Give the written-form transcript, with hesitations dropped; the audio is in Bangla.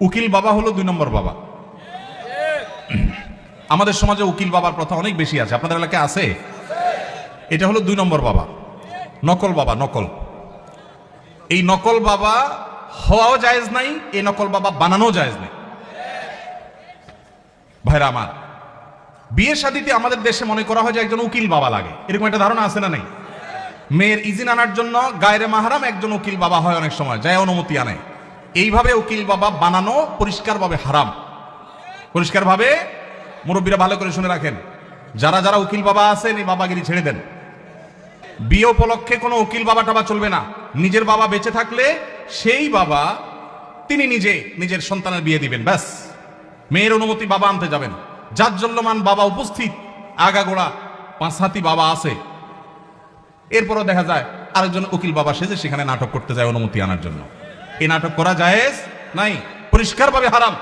উকিল বাবা হলো 2 নম্বর বাবা। আমাদের সমাজে উকিল বাবার প্রথা অনেক বেশি আছে, আপনাদের এলাকায় আছে? এটা হলো 2 নম্বর বাবা, নকল বাবা। নকল, এই নকল বাবা হওয়াও জায়েজ নাই, এই নকল বাবা বানানো জায়েজ নাই। ভাইরা আমার, বিয়ে শাদীতে আমাদের দেশে মনে করা হয় যে একজন উকিল বাবা লাগে, এরকম একটা ধারণা আছে না নাই? মেয়ের ইজিন আনার জন্য গায়রে মাহরাম একজন উকিল বাবা হয়, অনেক সময় যায় অনুমতি আনে। এইভাবে উকিল বাবা বানানো পরিষ্কারভাবে হারাম, পরিষ্কারভাবে। মুরব্বীরা ভালো করে শুনে রাখেন, যারা যারা উকিল বাবা আছেন এই বাবাগিরি ছেড়ে দেন। বিয়ে উপলক্ষে কোনো উকিল বাবা টাবা চলবে না। নিজের বাবা বেঁচে থাকলে সেই বাবা তিনি নিজে নিজের সন্তানের বিয়ে দিবেন, ব্যাস। মেয়ের অনুমতি বাবা আনতে যাবেন। জাজ্জল্যমান বাবা উপস্থিত, আগাগোড়া 5 হাতি বাবা আছে, এরপরও দেখা যায় আরেকজন উকিল বাবা সেজে সেখানে নাটক করতে যায় অনুমতি আনার জন্য। এই নাটক করা জায়েজ নাই, পরিষ্কারভাবে হারাম।